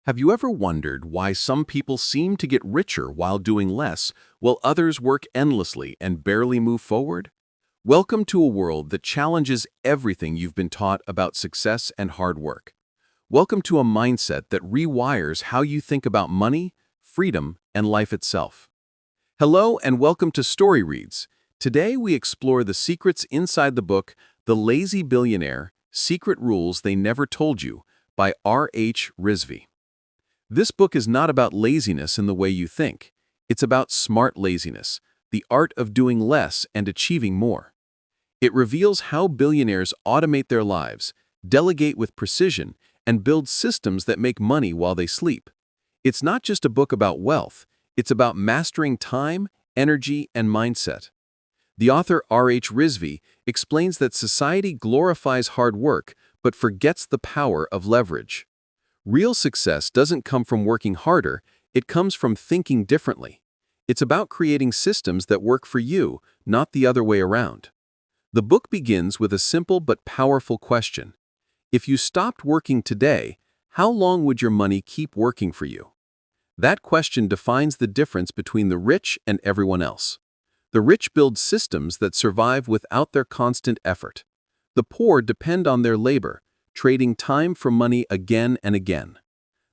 Have you ever wondered why some people seem to get richer while doing less, while others work endlessly and barely move forward? Welcome to a world that challenges everything you've been taught about success and hard work. Welcome to a mindset that rewires how you think about money, freedom, and life itself. Hello and welcome to Story Reads. Today we explore the secrets inside the book, The Lazy Billionaire, Secret Rules They Never Told You, by Rizvi. This book is not about laziness in the way you think. It's about smart laziness, the art of doing less and achieving more. It reveals how billionaires automate their lives, delegate with precision, and build systems that make money while they sleep. It's not just a book about wealth, it's about mastering time, energy, and mindset. The author Rizvi explains that society glorifies hard work but forgets the power of leverage. Real success doesn't come from working harder, it comes from thinking differently. It's about creating systems that work for you, not the other way around. The book begins with a simple but powerful question. If you stopped working today, how long would your money keep working for you? That question defines the difference between the rich and everyone else. The rich build systems that survive without their constant effort. The poor depend on their labor, trading time for money again and again.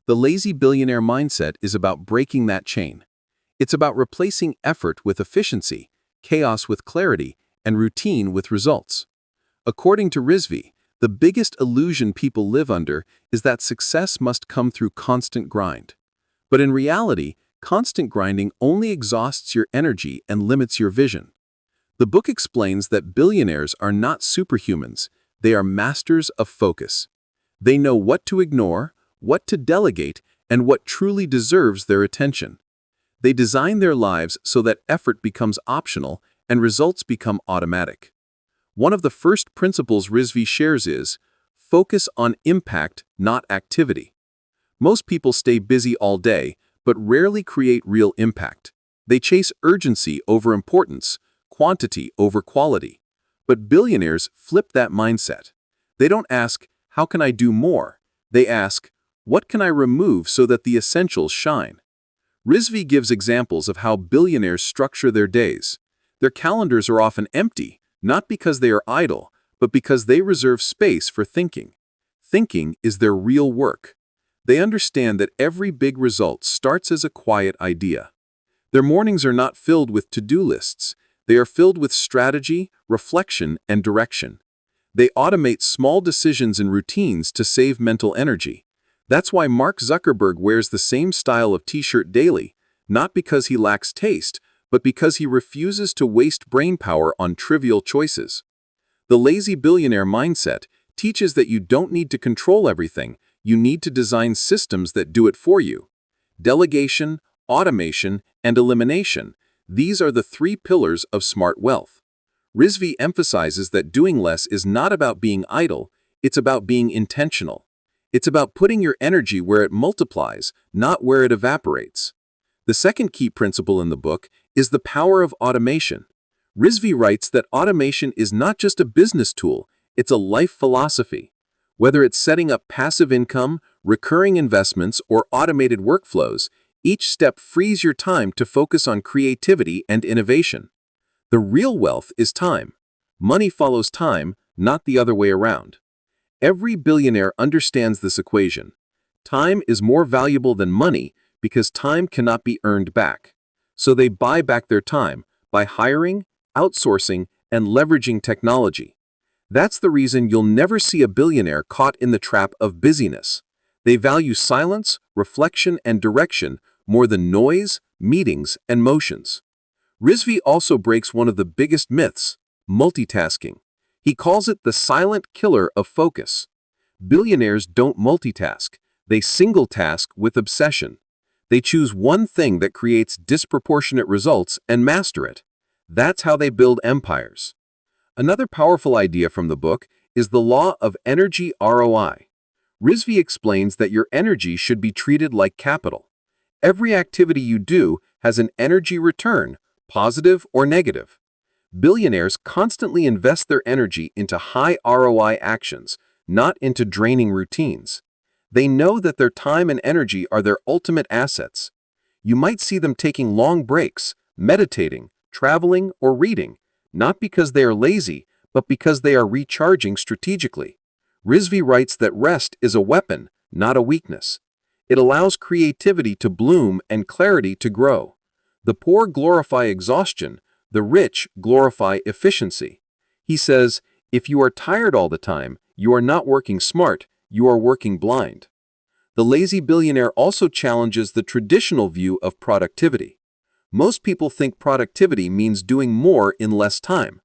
The lazy billionaire mindset is about breaking that chain. It's about replacing effort with efficiency, chaos with clarity, and routine with results. According to Rizvi, the biggest illusion people live under is that success must come through constant grind. But in reality, constant grinding only exhausts your energy and limits your vision. The book explains that billionaires are not superhumans. They are masters of focus. They know what to ignore, what to delegate, and what truly deserves their attention. They design their lives so that effort becomes optional and results become automatic. One of the first principles Rizvi shares is, focus on impact, not activity. Most people stay busy all day, but rarely create real impact. They chase urgency over importance, quantity over quality. But billionaires flip that mindset. They don't ask, how can I do more? They ask, what can I remove so that the essentials shine? Rizvi gives examples of how billionaires structure their days. Their calendars are often empty, not because they are idle, but because they reserve space for thinking. Thinking is their real work. They understand that every big result starts as a quiet idea. Their mornings are not filled with to-do lists. They are filled with strategy, reflection, and direction. They automate small decisions and routines to save mental energy. That's why Mark Zuckerberg wears the same style of t-shirt daily, not because he lacks taste, but because he refuses to waste brain power on trivial choices. The lazy billionaire mindset teaches that you don't need to control everything, you need to design systems that do it for you. Delegation, automation, and elimination. These are the three pillars of smart wealth. Rizvi emphasizes that doing less is not about being idle, it's about being intentional. It's about putting your energy where it multiplies, not where it evaporates. The second key principle in the book is the power of automation. Rizvi writes that automation is not just a business tool, it's a life philosophy. Whether it's setting up passive income, recurring investments, or automated workflows, each step frees your time to focus on creativity and innovation. The real wealth is time. Money follows time, not the other way around. Every billionaire understands this equation. Time is more valuable than money because time cannot be earned back. So they buy back their time by hiring, outsourcing, and leveraging technology. That's the reason you'll never see a billionaire caught in the trap of busyness. They value silence, reflection, and direction more than noise, meetings, and motions. Rizvi also breaks one of the biggest myths, multitasking. He calls it the silent killer of focus. Billionaires don't multitask. They single-task with obsession. They choose one thing that creates disproportionate results and master it. That's how they build empires. Another powerful idea from the book is the law of energy ROI. Rizvi explains that your energy should be treated like capital. Every activity you do has an energy return, positive or negative. Billionaires constantly invest their energy into high ROI actions, not into draining routines. They know that their time and energy are their ultimate assets. You might see them taking long breaks, meditating, traveling, or reading, not because they are lazy, but because they are recharging strategically. Rizvi writes that rest is a weapon, not a weakness. It allows creativity to bloom and clarity to grow. The poor glorify exhaustion, the rich glorify efficiency. He says, if you are tired all the time, you are not working smart, you are working blind. The lazy billionaire also challenges the traditional view of productivity. Most people think productivity means doing more in less time.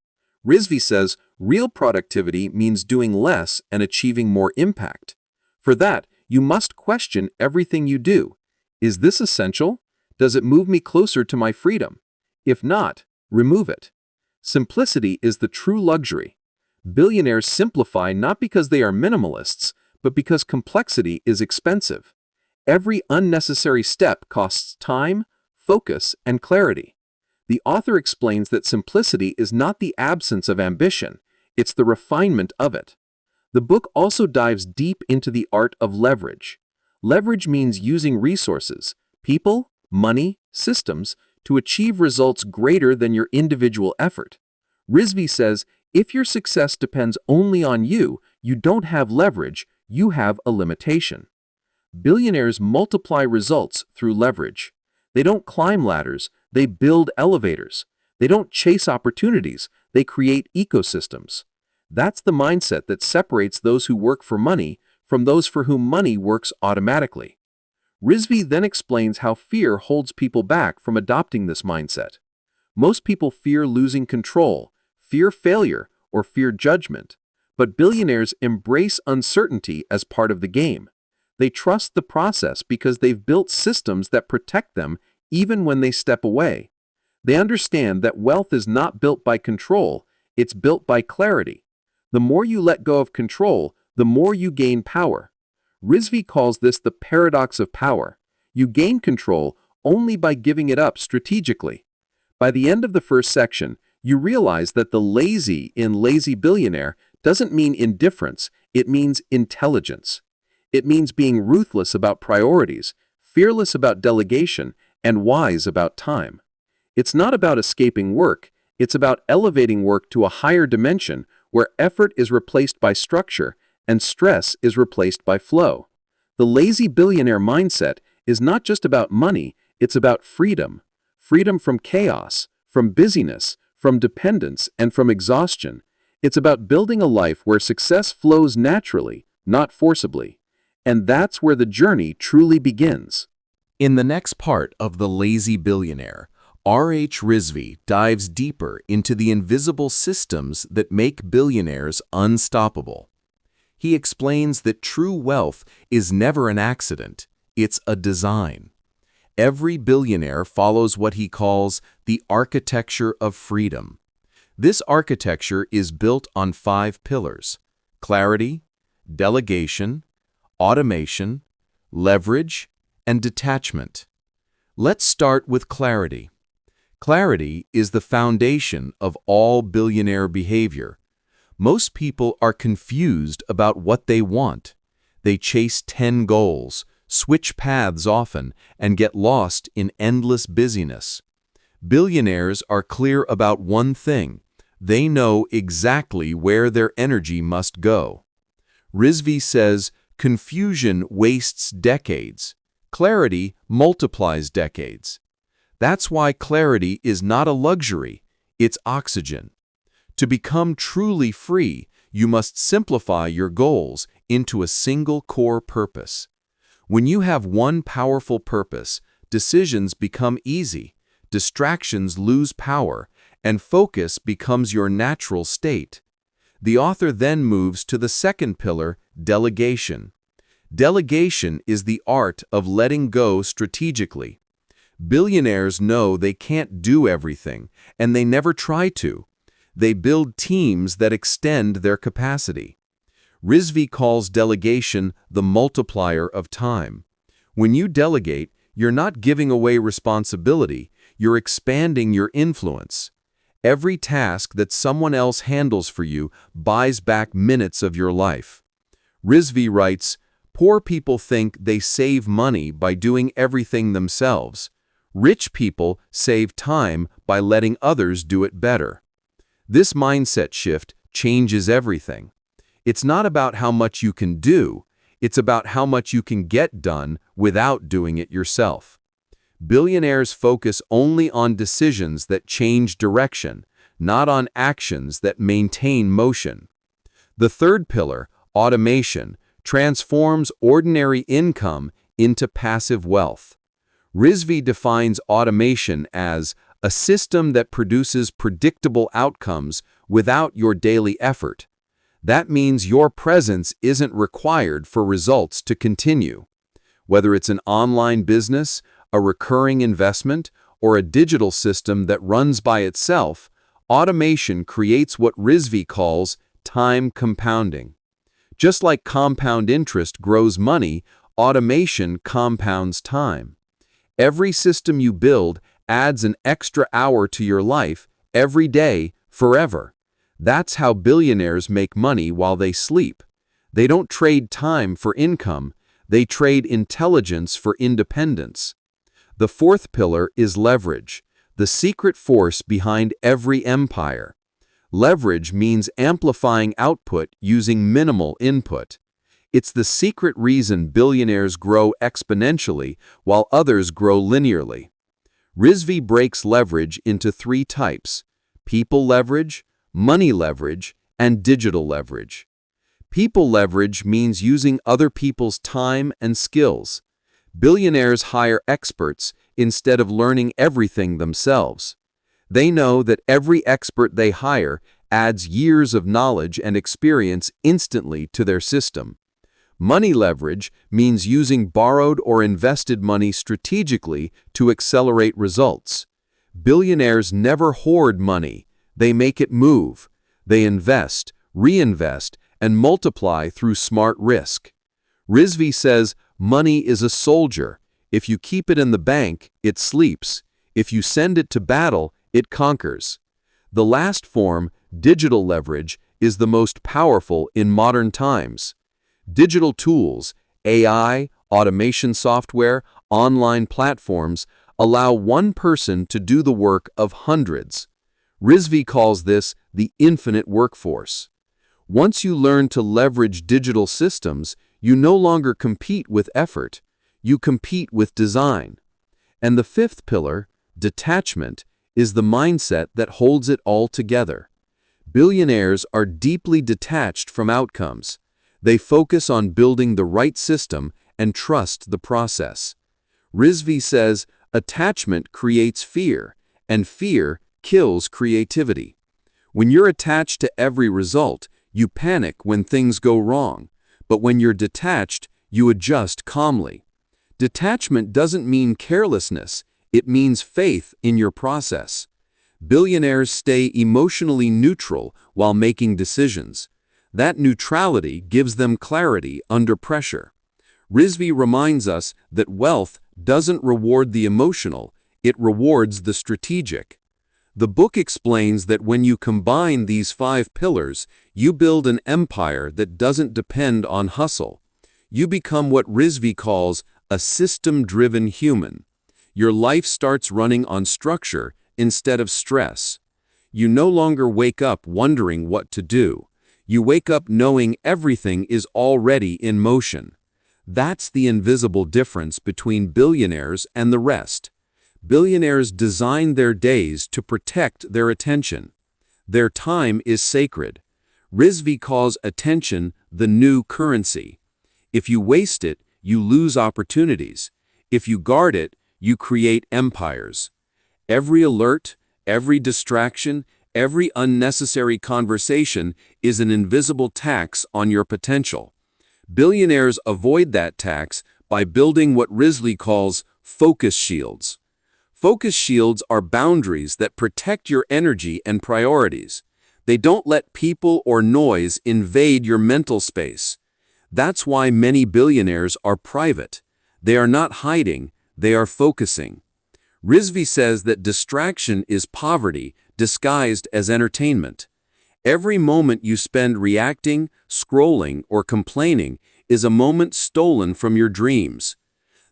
Rizvi says real productivity means doing less and achieving more impact. For that, you must question everything you do. Is this essential? Does it move me closer to my freedom? If not, remove it. Simplicity is the true luxury. Billionaires simplify not because they are minimalists, but because complexity is expensive. Every unnecessary step costs time, focus, and clarity. The author explains that simplicity is not the absence of ambition, it's the refinement of it. The book also dives deep into the art of leverage. Leverage means using resources, people, money, systems, to achieve results greater than your individual effort. Rizvi says, if your success depends only on you, you don't have leverage, you have a limitation. Billionaires multiply results through leverage. They don't climb ladders, they build elevators. They don't chase opportunities, they create ecosystems. That's the mindset that separates those who work for money from those for whom money works automatically. Rizvi then explains how fear holds people back from adopting this mindset. Most people fear losing control, fear failure, or fear judgment. But billionaires embrace uncertainty as part of the game. They trust the process because they've built systems that protect them even when they step away. They understand that wealth is not built by control, it's built by clarity. The more you let go of control, the more you gain power. Rizvi calls this the paradox of power. You gain control only by giving it up strategically. By the end of the first section, you realize that the lazy in Lazy Billionaire doesn't mean indifference, it means intelligence. It means being ruthless about priorities, fearless about delegation, and wise about time. It's not about escaping work, it's about elevating work to a higher dimension where effort is replaced by structure and stress is replaced by flow. The lazy billionaire mindset is not just about money, it's about freedom. Freedom from chaos, from busyness, from dependence, and from exhaustion. It's about building a life where success flows naturally, not forcibly. And that's where the journey truly begins. In the next part of The Lazy Billionaire, R.H. Rizvi dives deeper into the invisible systems that make billionaires unstoppable. He explains that true wealth is never an accident, it's a design. Every billionaire follows what he calls the architecture of freedom. This architecture is built on 5 pillars: clarity, delegation, automation, leverage, and detachment. Let's start with clarity. Clarity is the foundation of all billionaire behavior. Most people are confused about what they want. They chase 10 goals, switch paths often, and get lost in endless busyness. Billionaires are clear about one thing. They know exactly where their energy must go. Rizvi says, confusion wastes decades. Clarity multiplies decades. That's why clarity is not a luxury, it's oxygen. To become truly free, you must simplify your goals into a single core purpose. When you have one powerful purpose, decisions become easy, distractions lose power, and focus becomes your natural state. The author then moves to the second pillar, delegation. Delegation is the art of letting go strategically. Billionaires know they can't do everything, and they never try to. They build teams that extend their capacity. Rizvi calls delegation the multiplier of time. When you delegate, you're not giving away responsibility, you're expanding your influence. Every task that someone else handles for you buys back minutes of your life. Rizvi writes, Poor people think they save money by doing everything themselves. Rich people save time by letting others do it better. This mindset shift changes everything. It's not about how much you can do, it's about how much you can get done without doing it yourself. Billionaires focus only on decisions that change direction, not on actions that maintain motion. The third pillar, automation, transforms ordinary income into passive wealth. Rizvi defines automation as a system that produces predictable outcomes without your daily effort. That means your presence isn't required for results to continue. Whether it's an online business, a recurring investment, or a digital system that runs by itself, automation creates what Rizvi calls time compounding. Just like compound interest grows money, automation compounds time. Every system you build adds an extra hour to your life, every day, forever. That's how billionaires make money while they sleep. They don't trade time for income, they trade intelligence for independence. The fourth pillar is leverage, the secret force behind every empire. Leverage means amplifying output using minimal input. It's the secret reason billionaires grow exponentially while others grow linearly. Rizvi breaks leverage into three types: people leverage, money leverage, and digital leverage. People leverage means using other people's time and skills. Billionaires hire experts instead of learning everything themselves. They know that every expert they hire adds years of knowledge and experience instantly to their system. Money leverage means using borrowed or invested money strategically to accelerate results. Billionaires never hoard money. They make it move. They invest, reinvest, and multiply through smart risk. Rizvi says, money is a soldier. If you keep it in the bank, it sleeps. If you send it to battle, it conquers. The last form, digital leverage, is the most powerful in modern times. Digital tools, AI, automation software, online platforms allow one person to do the work of hundreds. Rizvi calls this the infinite workforce. Once you learn to leverage digital systems, you no longer compete with effort, you compete with design. And the fifth pillar, detachment, is the mindset that holds it all together. Billionaires are deeply detached from outcomes. They focus on building the right system and trust the process. Rizvi says, attachment creates fear, and fear kills creativity. When you're attached to every result, you panic when things go wrong, but when you're detached, you adjust calmly. Detachment doesn't mean carelessness, it means faith in your process. Billionaires stay emotionally neutral while making decisions. That neutrality gives them clarity under pressure. Rizvi reminds us that wealth doesn't reward the emotional, it rewards the strategic. The book explains that when you combine these 5 pillars, you build an empire that doesn't depend on hustle. You become what Rizvi calls a system-driven human. Your life starts running on structure instead of stress. You no longer wake up wondering what to do. You wake up knowing everything is already in motion. That's the invisible difference between billionaires and the rest. Billionaires design their days to protect their attention. Their time is sacred. Rizvi calls attention the new currency. If you waste it, you lose opportunities. If you guard it, you create empires. Every alert, every distraction, every unnecessary conversation is an invisible tax on your potential. Billionaires avoid that tax by building what Rizvi calls focus shields. Focus shields are boundaries that protect your energy and priorities. They don't let people or noise invade your mental space. That's why many billionaires are private. They are not hiding, they are focusing. Rizvi says that distraction is poverty disguised as entertainment. Every moment you spend reacting, scrolling, or complaining is a moment stolen from your dreams.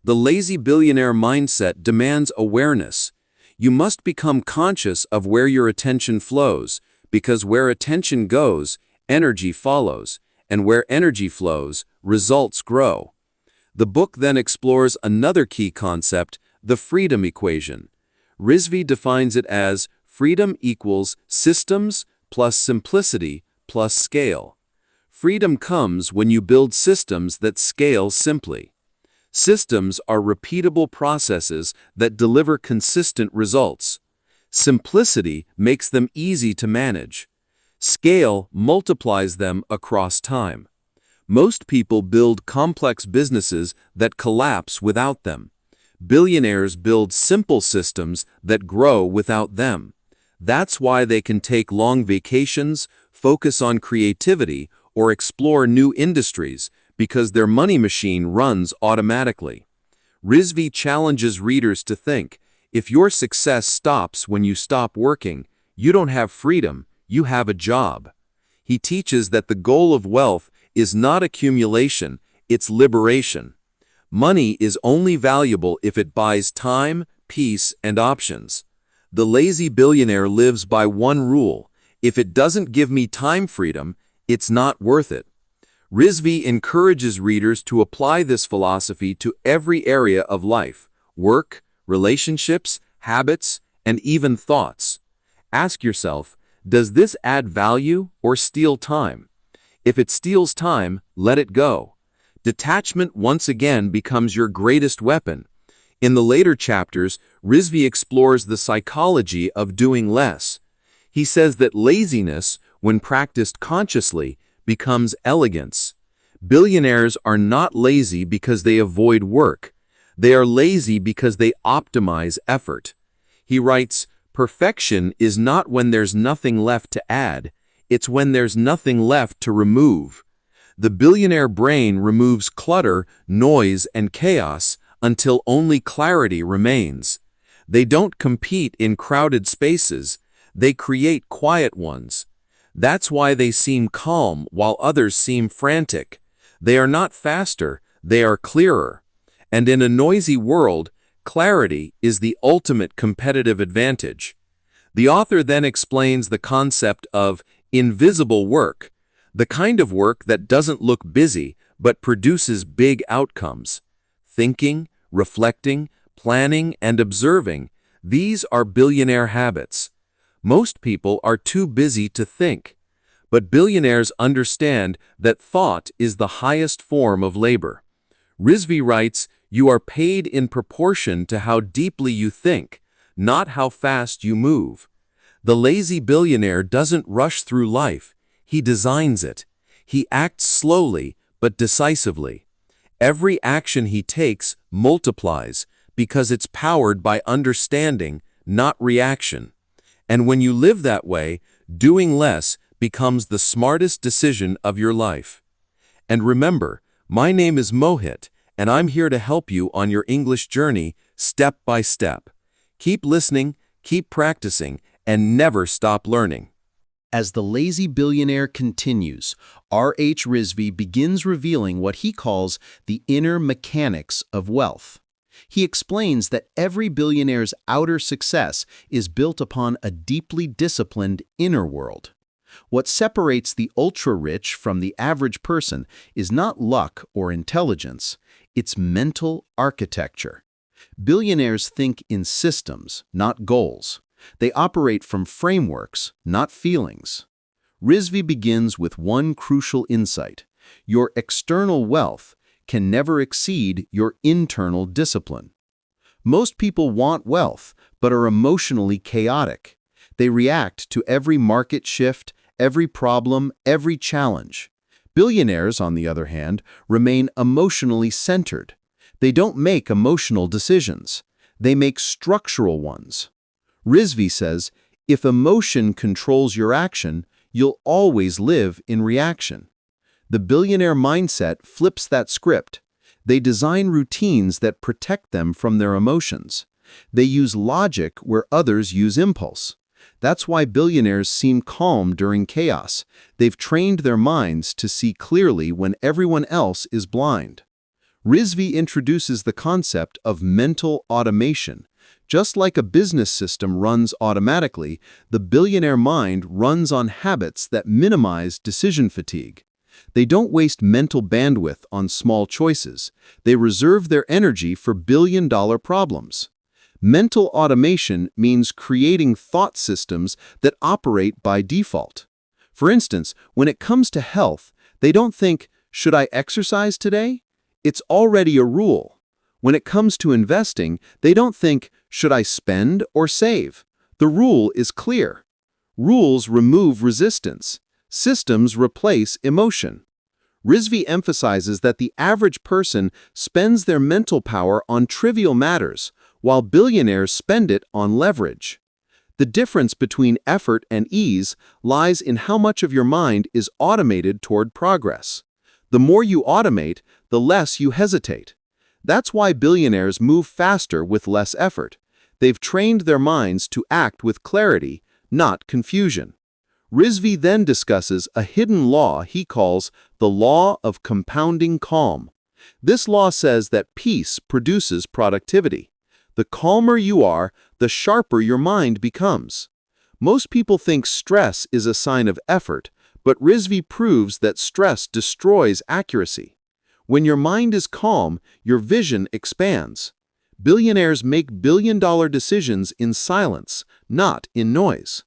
The lazy billionaire mindset demands awareness. You must become conscious of where your attention flows, because where attention goes, energy follows, and where energy flows, results grow. The book then explores another key concept, the freedom equation. Rizvi defines it as freedom equals systems plus simplicity plus scale. Freedom comes when you build systems that scale simply. Systems are repeatable processes that deliver consistent results. Simplicity makes them easy to manage. Scale multiplies them across time. Most people build complex businesses that collapse without them. Billionaires build simple systems that grow without them. That's why they can take long vacations, focus on creativity, or explore new industries, because their money machine runs automatically. Rizvi challenges readers to think, if your success stops when you stop working, you don't have freedom, you have a job. He teaches that the goal of wealth is not accumulation, it's liberation. Money is only valuable if it buys time, peace, and options. The lazy billionaire lives by one rule: if it doesn't give me time freedom, it's not worth it. Rizvi encourages readers to apply this philosophy to every area of life: work, relationships, habits, and even thoughts. Ask yourself, does this add value or steal time? If it steals time, let it go. Detachment once again becomes your greatest weapon. In the later chapters, Rizvi explores the psychology of doing less. He says that laziness, when practiced consciously, becomes elegance. Billionaires are not lazy because they avoid work. They are lazy because they optimize effort. He writes, perfection is not when there's nothing left to add, it's when there's nothing left to remove. The billionaire brain removes clutter, noise, and chaos until only clarity remains. They don't compete in crowded spaces, they create quiet ones. That's why they seem calm while others seem frantic. They are not faster, they are clearer. And in a noisy world, clarity is the ultimate competitive advantage. The author then explains the concept of invisible work, the kind of work that doesn't look busy but produces big outcomes. Thinking, reflecting, planning, and observing, these are billionaire habits. Most people are too busy to think, but billionaires understand that thought is the highest form of labor. Rizvi writes, you are paid in proportion to how deeply you think, not how fast you move. The lazy billionaire doesn't rush through life, he designs it. He acts slowly but decisively. Every action he takes multiplies because it's powered by understanding, not reaction. And when you live that way, doing less becomes the smartest decision of your life. And remember, my name is Mohit, and I'm here to help you on your English journey step by step. Keep listening, keep practicing, and never stop learning. As the lazy billionaire continues, R.H. Rizvi begins revealing what he calls the inner mechanics of wealth. He explains that every billionaire's outer success is built upon a deeply disciplined inner world. What separates the ultra-rich from the average person is not luck or intelligence, it's mental architecture. Billionaires think in systems, not goals. They operate from frameworks, not feelings. Rizvi begins with one crucial insight: your external wealth can never exceed your internal discipline. Most people want wealth, but are emotionally chaotic. They react to every market shift, every problem, every challenge. Billionaires, on the other hand, remain emotionally centered. They don't make emotional decisions. They make structural ones. Rizvi says, if emotion controls your action, you'll always live in reaction. The billionaire mindset flips that script. They design routines that protect them from their emotions. They use logic where others use impulse. That's why billionaires seem calm during chaos. They've trained their minds to see clearly when everyone else is blind. Rizvi introduces the concept of mental automation. Just like a business system runs automatically, the billionaire mind runs on habits that minimize decision fatigue. They don't waste mental bandwidth on small choices. They reserve their energy for billion-dollar problems. Mental automation means creating thought systems that operate by default. For instance, when it comes to health, they don't think, "Should I exercise today?" It's already a rule. When it comes to investing, they don't think, "Should I spend or save?" The rule is clear. Rules remove resistance. Systems replace emotion. Rizvi emphasizes that the average person spends their mental power on trivial matters, while billionaires spend it on leverage. The difference between effort and ease lies in how much of your mind is automated toward progress. The more you automate, the less you hesitate. That's why billionaires move faster with less effort. They've trained their minds to act with clarity, not confusion. Rizvi then discusses a hidden law he calls the law of compounding calm. This law says that peace produces productivity. The calmer you are, the sharper your mind becomes. Most people think stress is a sign of effort, but Rizvi proves that stress destroys accuracy. When your mind is calm, your vision expands. Billionaires make billion-dollar decisions in silence, not in noise.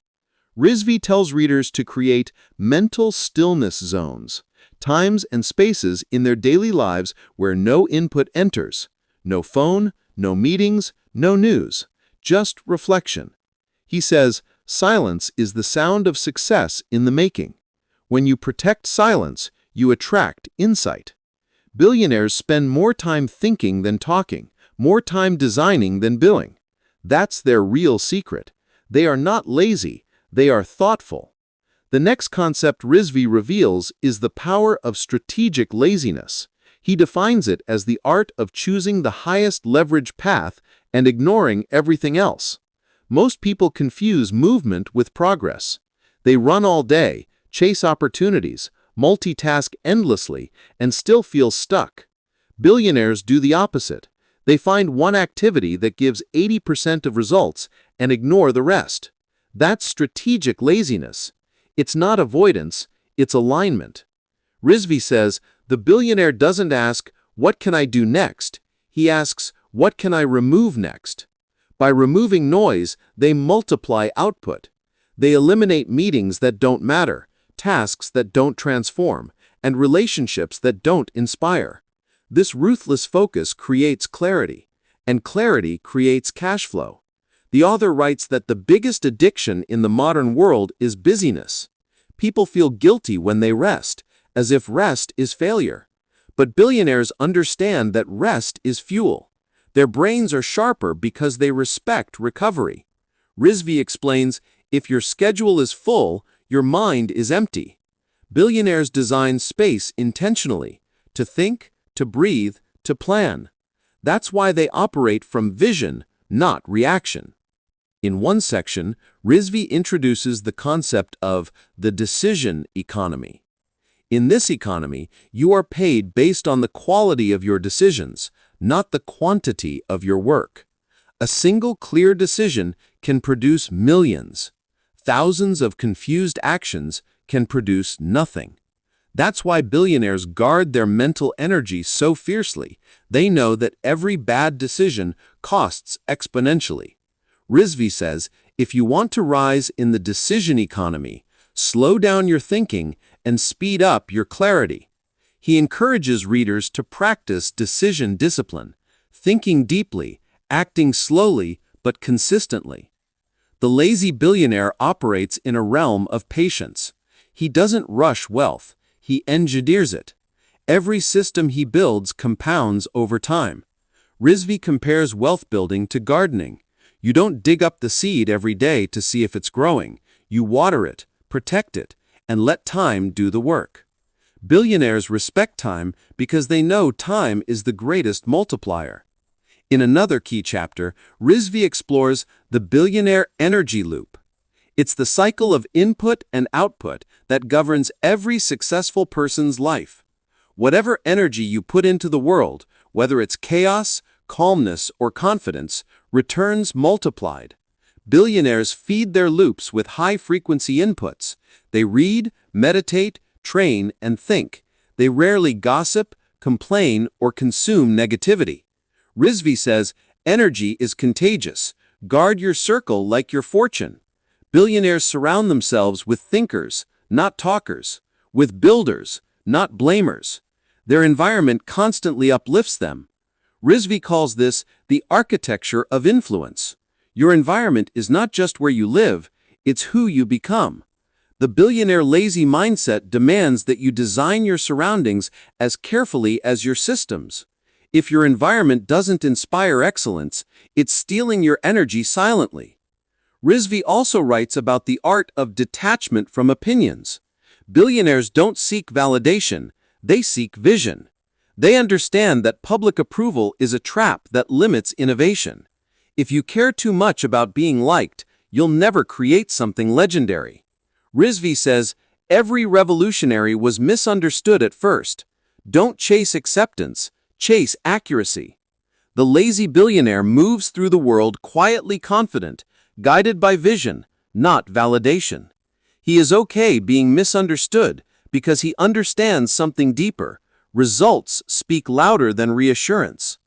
Rizvi tells readers to create mental stillness zones, times and spaces in their daily lives where no input enters. No phone, no meetings, no news, just reflection. He says, silence is the sound of success in the making. When you protect silence, you attract insight. Billionaires spend more time thinking than talking, more time designing than billing. That's their real secret. They are not lazy, they are thoughtful. The next concept Rizvi reveals is the power of strategic laziness. He defines it as the art of choosing the highest leverage path and ignoring everything else. Most people confuse movement with progress. They run all day, chase opportunities, multitask endlessly, and still feel stuck. Billionaires do the opposite. They find one activity that gives 80% of results and ignore the rest. That's strategic laziness. It's not avoidance, it's alignment. Rizvi says, the billionaire doesn't ask, "What can I do next?" He asks, "What can I remove next?" By removing noise, they multiply output. They eliminate meetings that don't matter, tasks that don't transform, and relationships that don't inspire. This ruthless focus creates clarity, and clarity creates cash flow. The author writes that the biggest addiction in the modern world is busyness. People feel guilty when they rest, as if rest is failure. But billionaires understand that rest is fuel. Their brains are sharper because they respect recovery. Rizvi explains, if your schedule is full, your mind is empty. Billionaires design space intentionally, to think, to breathe, to plan. That's why they operate from vision, not reaction. In one section, Rizvi introduces the concept of the decision economy. In this economy, you are paid based on the quality of your decisions, not the quantity of your work. A single clear decision can produce millions. Thousands of confused actions can produce nothing. That's why billionaires guard their mental energy so fiercely. They know that every bad decision costs exponentially. Rizvi says, if you want to rise in the decision economy, slow down your thinking and speed up your clarity. He encourages readers to practice decision discipline, thinking deeply, acting slowly but consistently. The lazy billionaire operates in a realm of patience. He doesn't rush wealth, he engineers it. Every system he builds compounds over time. Rizvi compares wealth building to gardening. You don't dig up the seed every day to see if it's growing. You water it, protect it, and let time do the work. Billionaires respect time because they know time is the greatest multiplier. In another key chapter, Rizvi explores the billionaire energy loop. It's the cycle of input and output that governs every successful person's life. Whatever energy you put into the world, whether it's chaos, calmness, or confidence, returns multiplied. Billionaires feed their loops with high-frequency inputs. They read, meditate, train, and think. They rarely gossip, complain, or consume negativity. Rizvi says, energy is contagious. Guard your circle like your fortune. Billionaires surround themselves with thinkers, not talkers, with builders, not blamers. Their environment constantly uplifts them. Rizvi calls this the architecture of influence. Your environment is not just where you live, it's who you become. The billionaire lazy mindset demands that you design your surroundings as carefully as your systems. If your environment doesn't inspire excellence, it's stealing your energy silently. Rizvi also writes about the art of detachment from opinions. Billionaires don't seek validation, they seek vision. They understand that public approval is a trap that limits innovation. If you care too much about being liked, you'll never create something legendary. Rizvi says, every revolutionary was misunderstood at first. Don't chase acceptance, chase accuracy. The lazy billionaire moves through the world quietly confident, guided by vision, not validation. He is okay being misunderstood because he understands something deeper. Results speak louder than reassurance.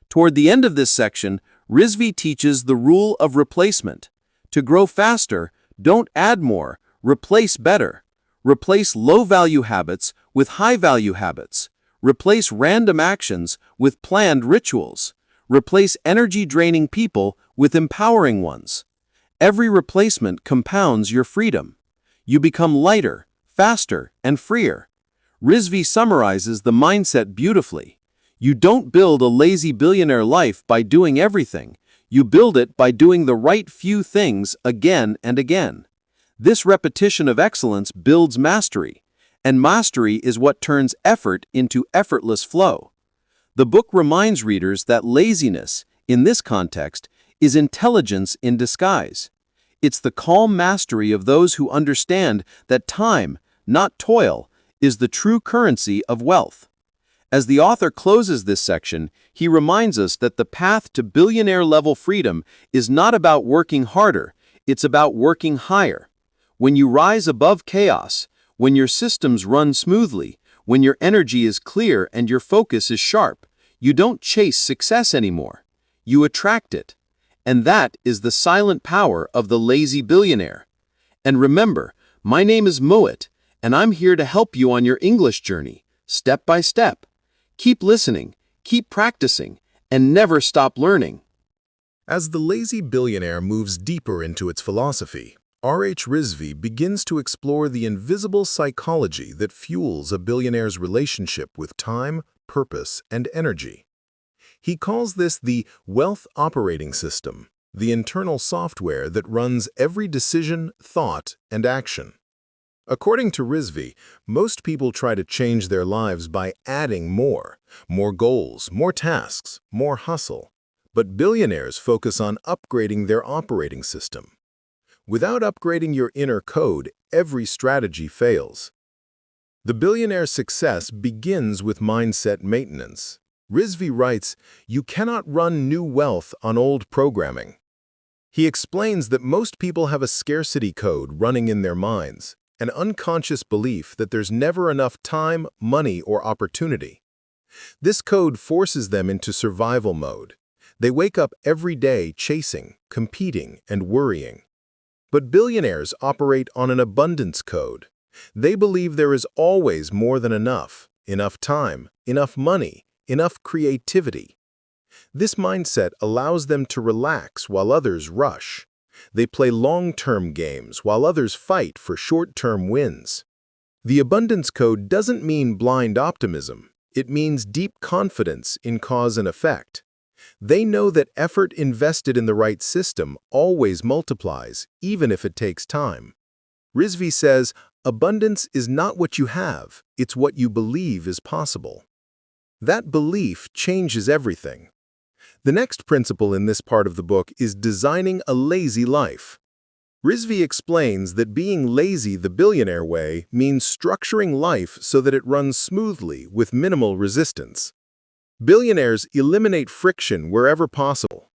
Toward the end of this section, Rizvi teaches the rule of replacement. To grow faster, don't add more, replace better. Replace low-value habits with high-value habits. Replace random actions with planned rituals. Replace energy-draining people with empowering ones. Every replacement compounds your freedom. You become lighter, faster, and freer. Rizvi summarizes the mindset beautifully. You don't build a lazy billionaire life by doing everything. You build it by doing the right few things again and again. This repetition of excellence builds mastery, and mastery is what turns effort into effortless flow. The book reminds readers that laziness, in this context, is intelligence in disguise. It's the calm mastery of those who understand that time, not toil, is the true currency of wealth. As the author closes this section, he reminds us that the path to billionaire-level freedom is not about working harder, it's about working higher. When you rise above chaos, when your systems run smoothly, when your energy is clear and your focus is sharp, you don't chase success anymore. You attract it. And that is the silent power of the lazy billionaire. And remember, my name is Moet, and I'm here to help you on your English journey, step by step. Keep listening, keep practicing, and never stop learning. As the lazy billionaire moves deeper into its philosophy, R.H. Rizvi begins to explore the invisible psychology that fuels a billionaire's relationship with time, purpose, and energy. He calls this the wealth operating system, the internal software that runs every decision, thought, and action. According to Rizvi, most people try to change their lives by adding more goals, more tasks, more hustle. But billionaires focus on upgrading their operating system. Without upgrading your inner code, every strategy fails. The billionaire's success begins with mindset maintenance. Rizvi writes, you cannot run new wealth on old programming. He explains that most people have a scarcity code running in their minds, an unconscious belief that there's never enough time, money, or opportunity. This code forces them into survival mode. They wake up every day chasing, competing, and worrying. But billionaires operate on an abundance code. They believe there is always more than enough time, enough money, enough creativity. This mindset allows them to relax while others rush. They play long-term games while others fight for short-term wins. The abundance code doesn't mean blind optimism. It means deep confidence in cause and effect. They know that effort invested in the right system always multiplies, even if it takes time. Rizvi says, abundance is not what you have, it's what you believe is possible. That belief changes everything. The next principle in this part of the book is designing a lazy life. Rizvi explains that being lazy the billionaire way means structuring life so that it runs smoothly with minimal resistance. Billionaires eliminate friction wherever possible.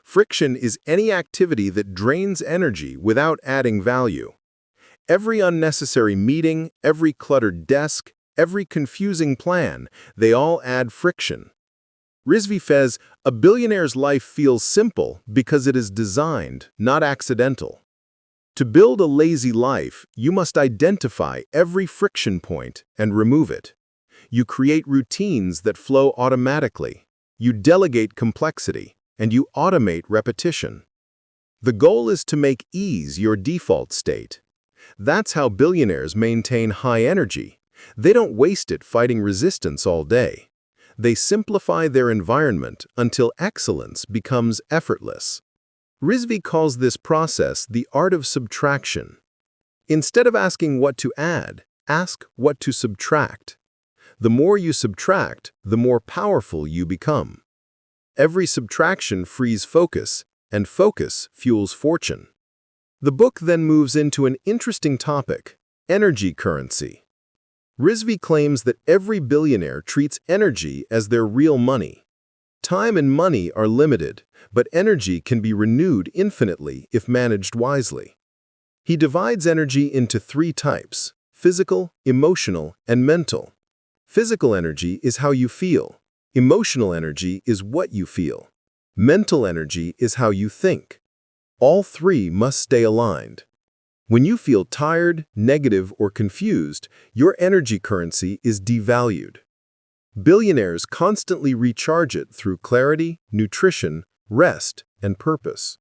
Friction is any activity that drains energy without adding value. Every unnecessary meeting, every cluttered desk, every confusing plan, they all add friction. Rizvi says, a billionaire's life feels simple because it is designed, not accidental. To build a lazy life, you must identify every friction point and remove it. You create routines that flow automatically. You delegate complexity, and you automate repetition. The goal is to make ease your default state. That's how billionaires maintain high energy. They don't waste it fighting resistance all day. They simplify their environment until excellence becomes effortless. Rizvi calls this process the art of subtraction. Instead of asking what to add, ask what to subtract. The more you subtract, the more powerful you become. Every subtraction frees focus, and focus fuels fortune. The book then moves into an interesting topic: energy currency. Rizvi claims that every billionaire treats energy as their real money. Time and money are limited, but energy can be renewed infinitely if managed wisely. He divides energy into 3 types: physical, emotional, and mental. Physical energy is how you feel. Emotional energy is what you feel. Mental energy is how you think. All 3 must stay aligned. When you feel tired, negative, or confused, your energy currency is devalued. Billionaires constantly recharge it through clarity, nutrition, rest, and purpose.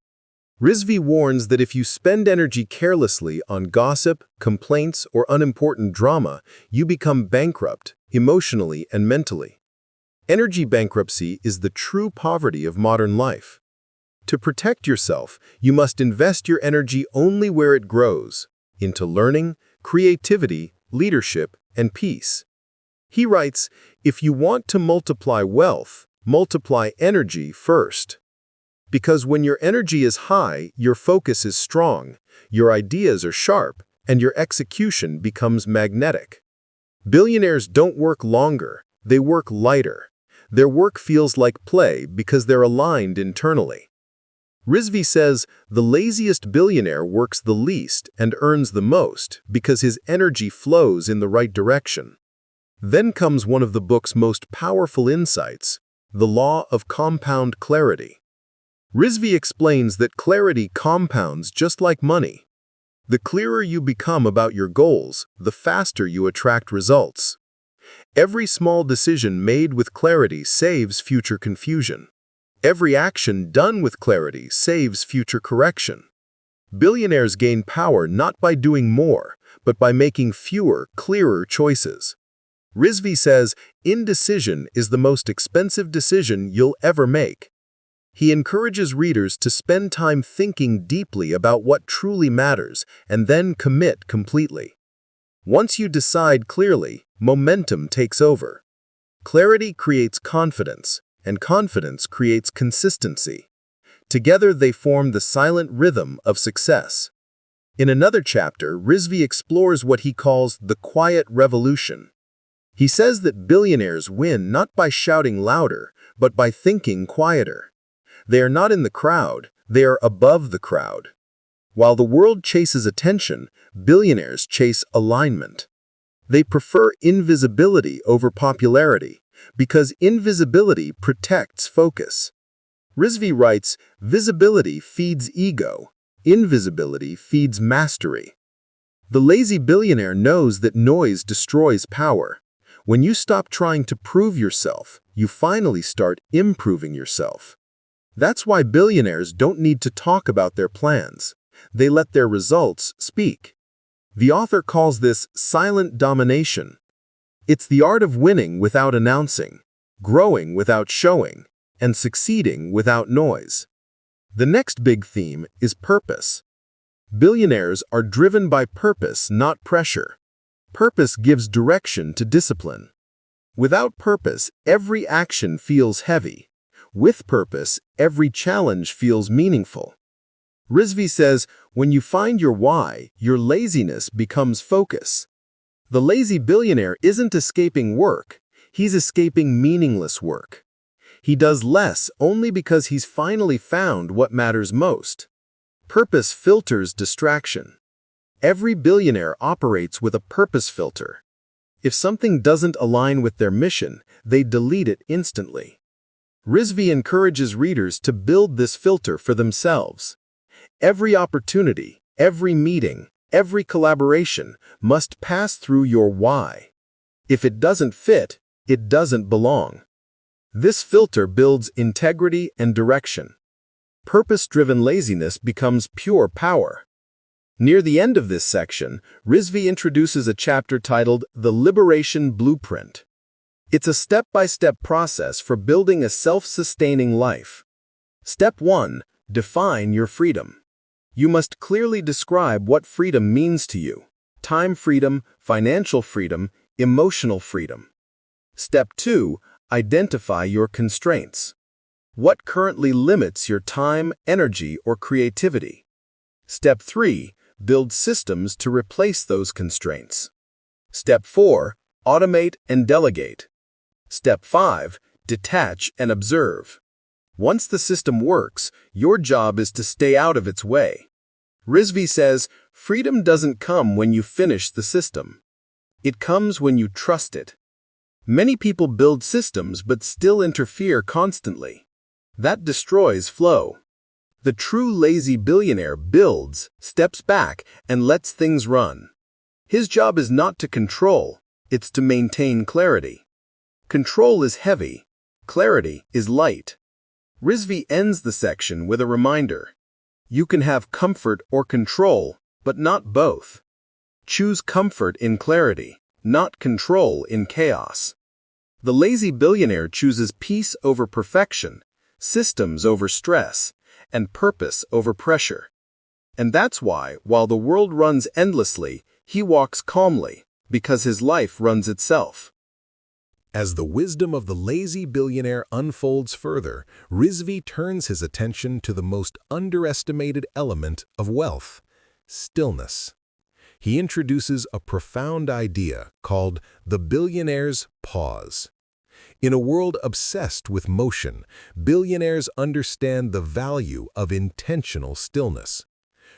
Rizvi warns that if you spend energy carelessly on gossip, complaints, or unimportant drama, you become bankrupt, emotionally and mentally. Energy bankruptcy is the true poverty of modern life. To protect yourself, you must invest your energy only where it grows, into learning, creativity, leadership, and peace. He writes, if you want to multiply wealth, multiply energy first. Because when your energy is high, your focus is strong, your ideas are sharp, and your execution becomes magnetic. Billionaires don't work longer, they work lighter. Their work feels like play because they're aligned internally. Rizvi says, the laziest billionaire works the least and earns the most because his energy flows in the right direction. Then comes one of the book's most powerful insights, the law of compound clarity. Rizvi explains that clarity compounds just like money. The clearer you become about your goals, the faster you attract results. Every small decision made with clarity saves future confusion. Every action done with clarity saves future correction. Billionaires gain power not by doing more, but by making fewer, clearer choices. Rizvi says, indecision is the most expensive decision you'll ever make. He encourages readers to spend time thinking deeply about what truly matters and then commit completely. Once you decide clearly, momentum takes over. Clarity creates confidence, and confidence creates consistency. Together they form the silent rhythm of success. In another chapter, Rizvi explores what he calls the quiet revolution. He says that billionaires win not by shouting louder, but by thinking quieter. They are not in the crowd, they are above the crowd. While the world chases attention, billionaires chase alignment. They prefer invisibility over popularity, because invisibility protects focus. Rizvi writes, visibility feeds ego, invisibility feeds mastery. The lazy billionaire knows that noise destroys power. When you stop trying to prove yourself, you finally start improving yourself. That's why billionaires don't need to talk about their plans. They let their results speak. The author calls this silent domination. It's the art of winning without announcing, growing without showing, and succeeding without noise. The next big theme is purpose. Billionaires are driven by purpose, not pressure. Purpose gives direction to discipline. Without purpose, every action feels heavy. With purpose, every challenge feels meaningful. Rizvi says, when you find your why, your laziness becomes focus. The lazy billionaire isn't escaping work, he's escaping meaningless work. He does less only because he's finally found what matters most. Purpose filters distraction. Every billionaire operates with a purpose filter. If something doesn't align with their mission, they delete it instantly. Rizvi encourages readers to build this filter for themselves. Every opportunity, every meeting, every collaboration must pass through your why. If it doesn't fit, it doesn't belong. This filter builds integrity and direction. Purpose-driven laziness becomes pure power. Near the end of this section, Rizvi introduces a chapter titled The Liberation Blueprint. It's a step-by-step process for building a self-sustaining life. Step 1. Define your freedom. You must clearly describe what freedom means to you: time freedom, financial freedom, emotional freedom. Step 2. Identify your constraints. What currently limits your time, energy, or creativity? Step 3. Build systems to replace those constraints. Step 4. Automate and delegate. Step 5. Detach and observe. Once the system works, your job is to stay out of its way. Rizvi says, freedom doesn't come when you finish the system. It comes when you trust it. Many people build systems but still interfere constantly. That destroys flow. The true lazy billionaire builds, steps back, and lets things run. His job is not to control, it's to maintain clarity. Control is heavy, clarity is light. Rizvi ends the section with a reminder. You can have comfort or control, but not both. Choose comfort in clarity, not control in chaos. The lazy billionaire chooses peace over perfection, systems over stress, and purpose over pressure. And that's why, while the world runs endlessly, he walks calmly, because his life runs itself. As the wisdom of the lazy billionaire unfolds further, Rizvi turns his attention to the most underestimated element of wealth: stillness. He introduces a profound idea called the billionaire's pause. In a world obsessed with motion, billionaires understand the value of intentional stillness.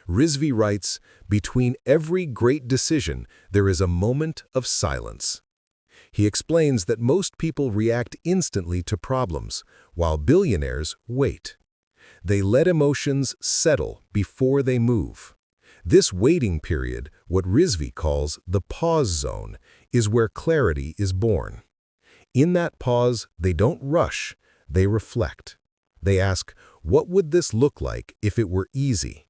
Rizvi writes, between every great decision, there is a moment of silence. He explains that most people react instantly to problems, while billionaires wait. They let emotions settle before they move. This waiting period, what Rizvi calls the pause zone, is where clarity is born. In that pause, they don't rush, they reflect. They ask, what would this look like if it were easy?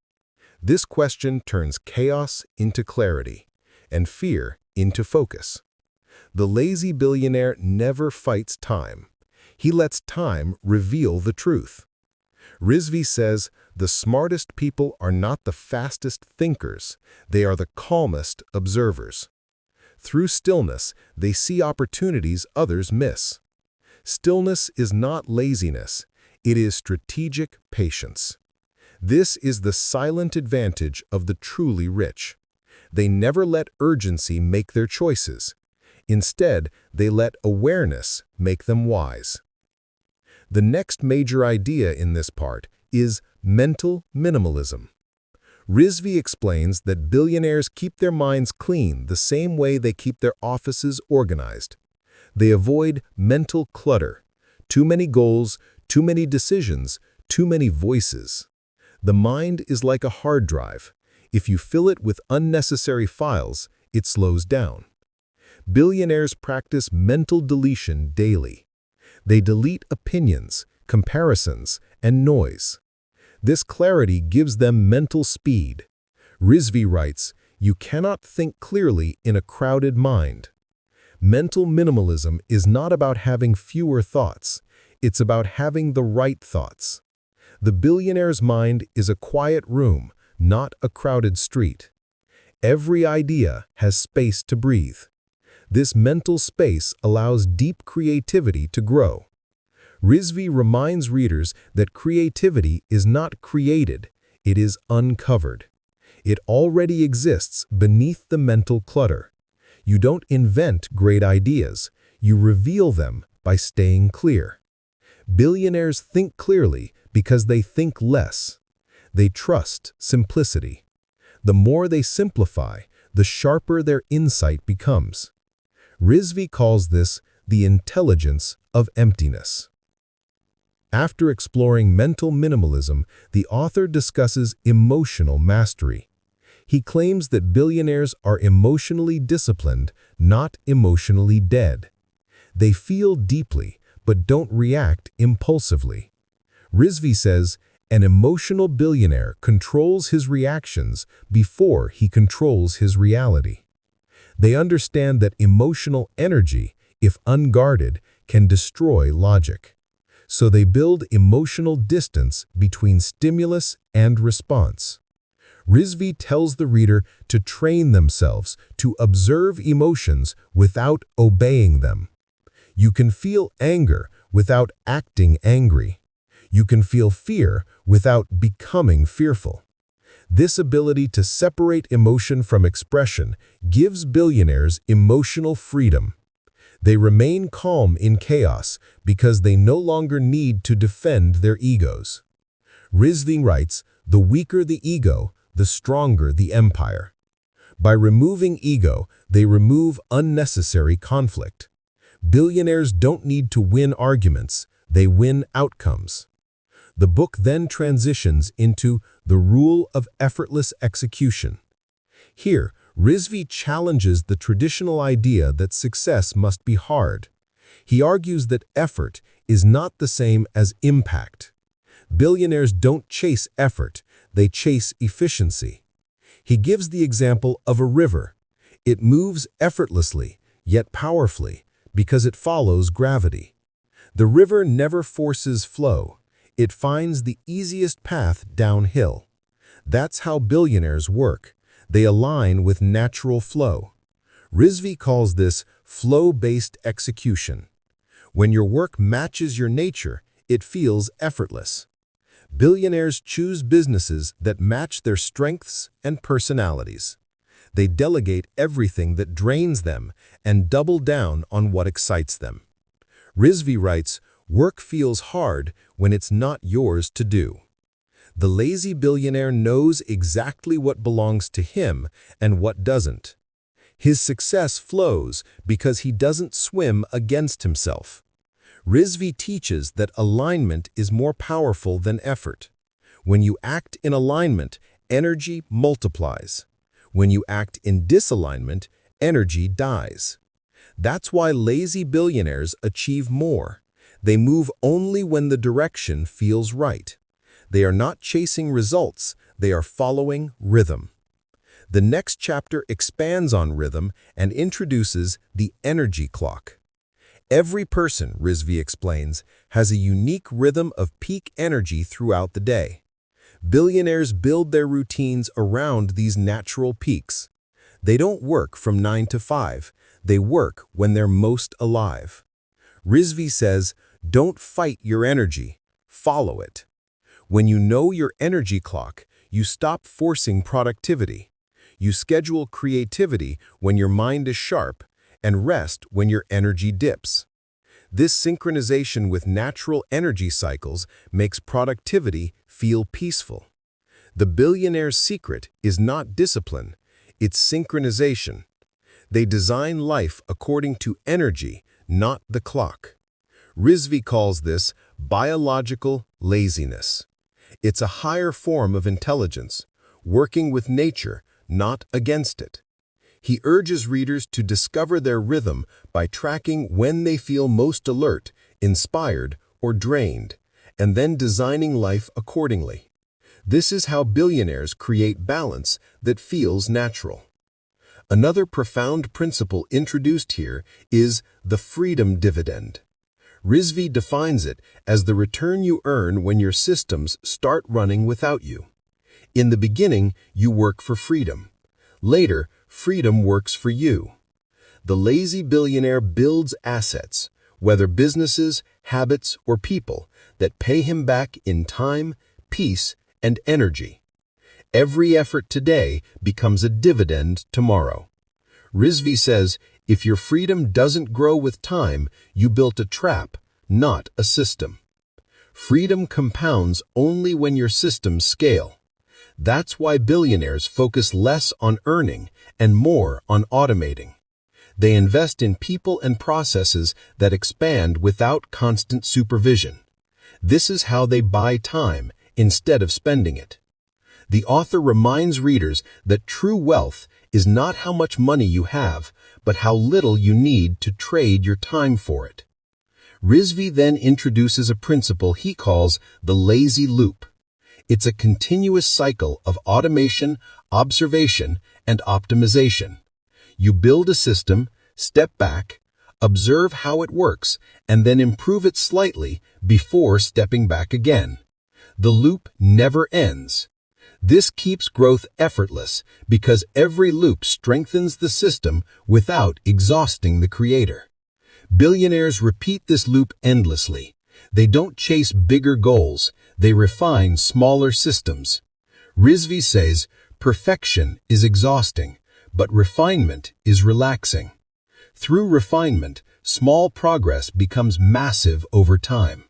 This question turns chaos into clarity, and fear into focus. The lazy billionaire never fights time. He lets time reveal the truth. Rizvi says, the smartest people are not the fastest thinkers, they are the calmest observers. Through stillness, they see opportunities others miss. Stillness is not laziness, it is strategic patience. This is the silent advantage of the truly rich. They never let urgency make their choices. Instead, they let awareness make them wise. The next major idea in this part is mental minimalism. Rizvi explains that billionaires keep their minds clean the same way they keep their offices organized. They avoid mental clutter, too many goals, too many decisions, too many voices. The mind is like a hard drive. If you fill it with unnecessary files, it slows down. Billionaires practice mental deletion daily. They delete opinions, comparisons, and noise. This clarity gives them mental speed. Rizvi writes, you cannot think clearly in a crowded mind. Mental minimalism is not about having fewer thoughts. It's about having the right thoughts. The billionaire's mind is a quiet room, not a crowded street. Every idea has space to breathe. This mental space allows deep creativity to grow. Rizvi reminds readers that creativity is not created, it is uncovered. It already exists beneath the mental clutter. You don't invent great ideas, you reveal them by staying clear. Billionaires think clearly because they think less. They trust simplicity. The more they simplify, the sharper their insight becomes. Rizvi calls this the intelligence of emptiness. After exploring mental minimalism, the author discusses emotional mastery. He claims that billionaires are emotionally disciplined, not emotionally dead. They feel deeply, but don't react impulsively. Rizvi says, an emotional billionaire controls his reactions before he controls his reality. They understand that emotional energy, if unguarded, can destroy logic. So they build emotional distance between stimulus and response. Rizvi tells the reader to train themselves to observe emotions without obeying them. You can feel anger without acting angry. You can feel fear without becoming fearful. This ability to separate emotion from expression gives billionaires emotional freedom. They remain calm in chaos because they no longer need to defend their egos. Rizvi writes, the weaker the ego, the stronger the empire. By removing ego, they remove unnecessary conflict. Billionaires don't need to win arguments, they win outcomes. The book then transitions into the rule of effortless execution. Here, Rizvi challenges the traditional idea that success must be hard. He argues that effort is not the same as impact. Billionaires don't chase effort, they chase efficiency. He gives the example of a river. It moves effortlessly, yet powerfully, because it follows gravity. The river never forces flow. It finds the easiest path downhill. That's how billionaires work. They align with natural flow. Rizvi calls this flow-based execution. When your work matches your nature, it feels effortless. Billionaires choose businesses that match their strengths and personalities. They delegate everything that drains them and double down on what excites them. Rizvi writes, work feels hard when it's not yours to do. The lazy billionaire knows exactly what belongs to him and what doesn't. His success flows because he doesn't swim against himself. Rizvi teaches that alignment is more powerful than effort. When you act in alignment, energy multiplies. When you act in disalignment, energy dies. That's why lazy billionaires achieve more. They move only when the direction feels right. They are not chasing results, they are following rhythm. The next chapter expands on rhythm and introduces the energy clock. Every person, Rizvi explains, has a unique rhythm of peak energy throughout the day. Billionaires build their routines around these natural peaks. They don't work from 9 to 5, they work when they're most alive. Rizvi says, don't fight your energy, follow it. When you know your energy clock, you stop forcing productivity. You schedule creativity when your mind is sharp and rest when your energy dips. This synchronization with natural energy cycles makes productivity feel peaceful. The billionaire's secret is not discipline, it's synchronization. They design life according to energy, not the clock. Rizvi calls this biological laziness. It's a higher form of intelligence, working with nature, not against it. He urges readers to discover their rhythm by tracking when they feel most alert, inspired, or drained, and then designing life accordingly. This is how billionaires create balance that feels natural. Another profound principle introduced here is the freedom dividend. Rizvi defines it as the return you earn when your systems start running without you. In the beginning, you work for freedom. Later, freedom works for you. The lazy billionaire builds assets, whether businesses, habits, or people, that pay him back in time, peace, and energy. Every effort today becomes a dividend tomorrow. Rizvi says, if your freedom doesn't grow with time, you built a trap, not a system. Freedom compounds only when your systems scale. That's why billionaires focus less on earning and more on automating. They invest in people and processes that expand without constant supervision. This is how they buy time instead of spending it. The author reminds readers that true wealth is not how much money you have, but how little you need to trade your time for it. Rizvi then introduces a principle he calls the lazy loop. It's a continuous cycle of automation, observation, and optimization. You build a system, step back, observe how it works, and then improve it slightly before stepping back again. The loop never ends. This keeps growth effortless because every loop strengthens the system without exhausting the creator. Billionaires repeat this loop endlessly. They don't chase bigger goals, they refine smaller systems. Rizvi says, perfection is exhausting, but refinement is relaxing. Through refinement, small progress becomes massive over time.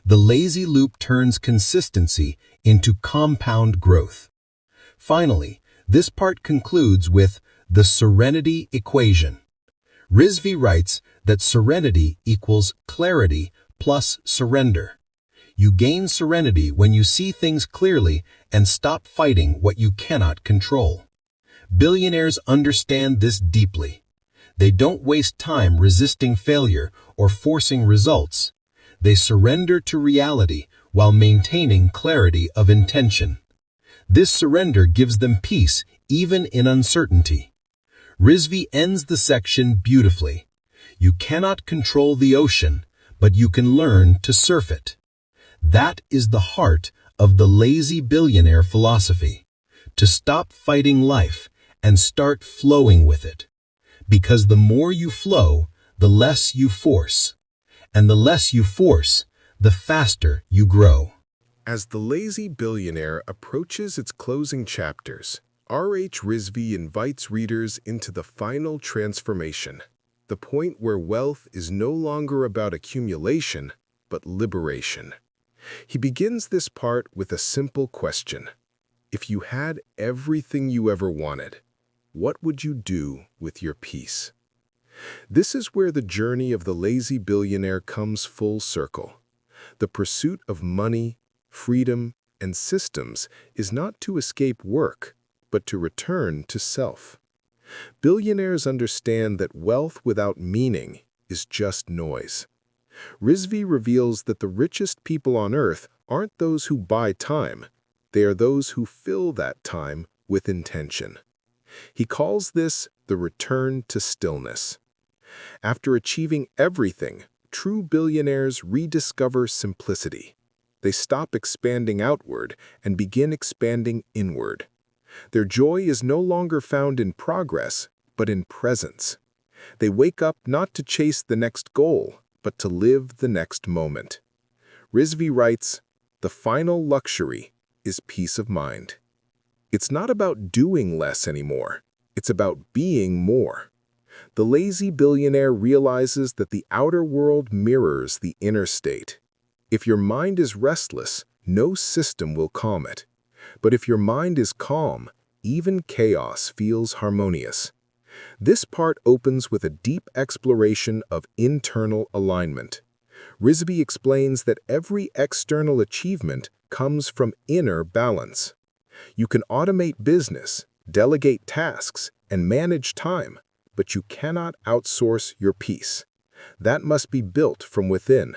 The lazy loop turns consistency into compound growth. Finally, this part concludes with the serenity equation. Rizvi writes that serenity equals clarity plus surrender. You gain serenity when you see things clearly and stop fighting what you cannot control. Billionaires understand this deeply. They don't waste time resisting failure or forcing results. They surrender to reality while maintaining clarity of intention. This surrender gives them peace even in uncertainty. Rizvi ends the section beautifully. You cannot control the ocean, but you can learn to surf it. That is the heart of the lazy billionaire philosophy. To stop fighting life and start flowing with it. Because the more you flow, the less you force. And the less you force, the faster you grow. As The Lazy Billionaire approaches its closing chapters, R.H. Rizvi invites readers into the final transformation, the point where wealth is no longer about accumulation, but liberation. He begins this part with a simple question. If you had everything you ever wanted, what would you do with your peace? This is where the journey of the lazy billionaire comes full circle. The pursuit of money, freedom, and systems is not to escape work, but to return to self. Billionaires understand that wealth without meaning is just noise. Rizvi reveals that the richest people on earth aren't those who buy time. They are those who fill that time with intention. He calls this the return to stillness. After achieving everything, true billionaires rediscover simplicity. They stop expanding outward and begin expanding inward. Their joy is no longer found in progress, but in presence. They wake up not to chase the next goal, but to live the next moment. Rizvi writes, the final luxury is peace of mind. It's not about doing less anymore. It's about being more. The lazy billionaire realizes that the outer world mirrors the inner state. If your mind is restless, no system will calm it. But if your mind is calm, even chaos feels harmonious. This part opens with a deep exploration of internal alignment. Rizvi explains that every external achievement comes from inner balance. You can automate business, delegate tasks, and manage time, but you cannot outsource your peace. That must be built from within.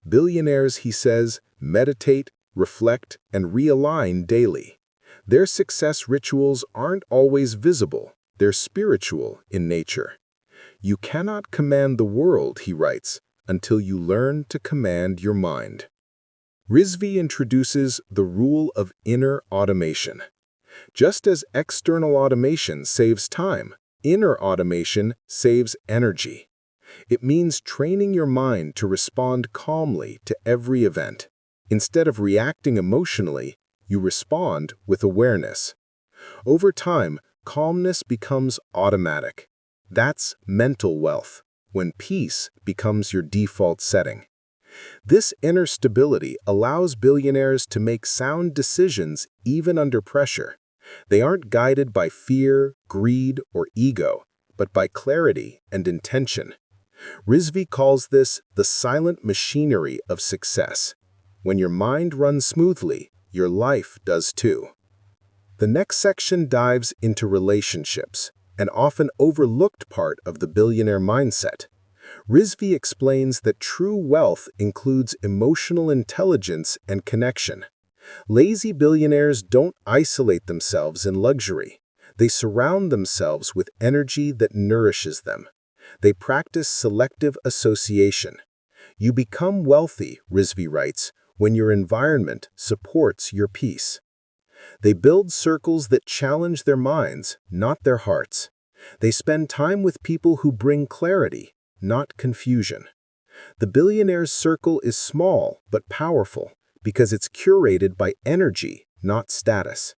Billionaires, he says, meditate, reflect, and realign daily. Their success rituals aren't always visible. They're spiritual in nature. You cannot command the world, he writes, until you learn to command your mind. Rizvi introduces the rule of inner automation. Just as external automation saves time, inner automation saves energy. It means training your mind to respond calmly to every event. Instead of reacting emotionally, You respond with awareness. Over time, calmness becomes automatic. That's mental wealth, when peace becomes your default setting. This inner stability allows billionaires to make sound decisions even under pressure. They aren't guided by fear, greed, or ego, but by clarity and intention. Rizvi calls this the silent machinery of success. When your mind runs smoothly, your life does too. The next section dives into relationships, an often overlooked part of the billionaire mindset. Rizvi explains that true wealth includes emotional intelligence and connection. Lazy billionaires don't isolate themselves in luxury. They surround themselves with energy that nourishes them. They practice selective association. You become wealthy, Rizvi writes, when your environment supports your peace. They build circles that challenge their minds, not their hearts. They spend time with people who bring clarity, not confusion. The billionaire's circle is small but powerful because it's curated by energy, not status.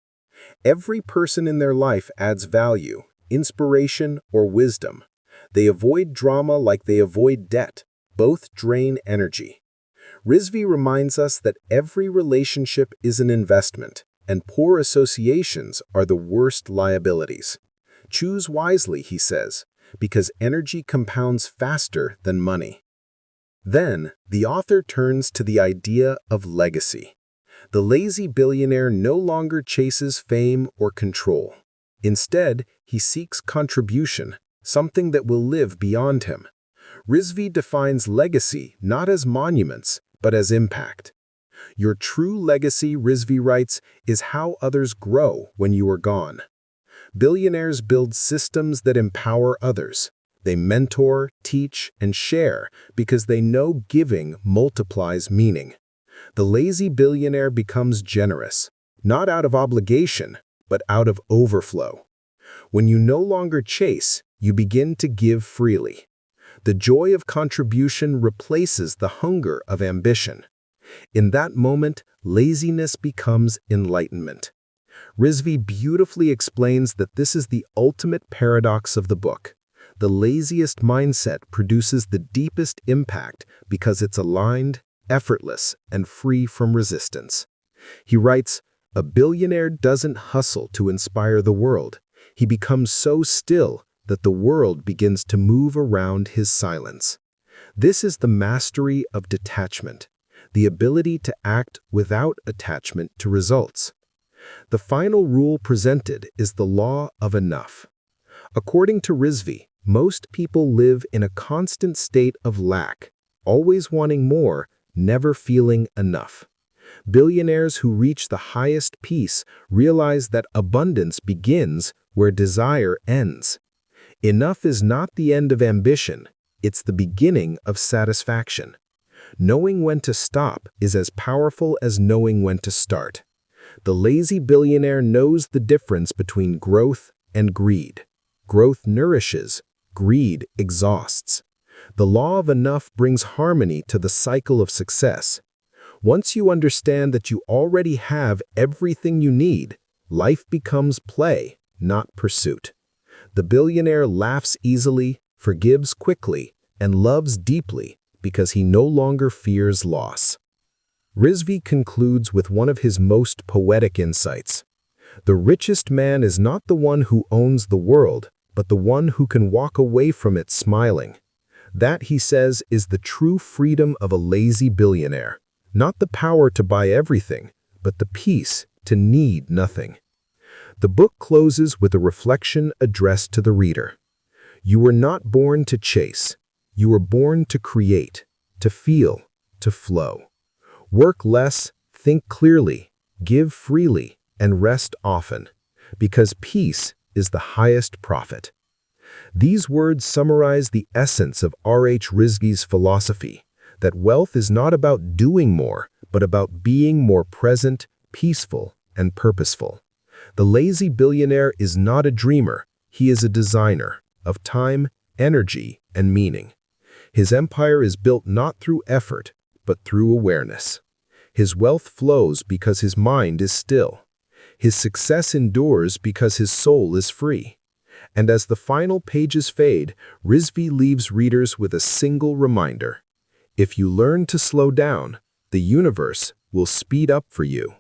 Every person in their life adds value, inspiration, or wisdom. They avoid drama like they avoid debt. Both drain energy. Rizvi reminds us that every relationship is an investment, and poor associations are the worst liabilities. Choose wisely, he says, because energy compounds faster than money. Then, the author turns to the idea of legacy. The lazy billionaire no longer chases fame or control. Instead, he seeks contribution, something that will live beyond him. Rizvi defines legacy not as monuments, but as impact. Your true legacy, Rizvi writes, is how others grow when you are gone. Billionaires build systems that empower others. They mentor, teach, and share because they know giving multiplies meaning. The lazy billionaire becomes generous, not out of obligation, but out of overflow. When you no longer chase, you begin to give freely. The joy of contribution replaces the hunger of ambition. In that moment, laziness becomes enlightenment. Rizvi beautifully explains that this is the ultimate paradox of the book. The laziest mindset produces the deepest impact because it's aligned, effortless, and free from resistance. He writes, "A billionaire doesn't hustle to inspire the world. He becomes so still that the world begins to move around his silence." This is the mastery of detachment, the ability to act without attachment to results. The final rule presented is the law of enough. According to Rizvi, most people live in a constant state of lack, always wanting more, never feeling enough. Billionaires who reach the highest peace realize that abundance begins where desire ends. Enough is not the end of ambition, it's the beginning of satisfaction. Knowing when to stop is as powerful as knowing when to start. The lazy billionaire knows the difference between growth and greed. Growth nourishes, greed exhausts. The law of enough brings harmony to the cycle of success. Once you understand that you already have everything you need, life becomes play, not pursuit. The billionaire laughs easily, forgives quickly, and loves deeply because he no longer fears loss. Rizvi concludes with one of his most poetic insights. The richest man is not the one who owns the world, but the one who can walk away from it smiling. That, he says, is the true freedom of a lazy billionaire. Not the power to buy everything, but the peace to need nothing. The book closes with a reflection addressed to the reader. You were not born to chase. You were born to create, to feel, to flow. Work less, think clearly, give freely, and rest often, because peace is the highest profit. These words summarize the essence of R.H. Rizvi's philosophy, that wealth is not about doing more, but about being more present, peaceful, and purposeful. The lazy billionaire is not a dreamer, he is a designer of time, energy, and meaning. His empire is built not through effort, but through awareness. His wealth flows because his mind is still. His success endures because his soul is free. And as the final pages fade, Rizvi leaves readers with a single reminder. If you learn to slow down, the universe will speed up for you.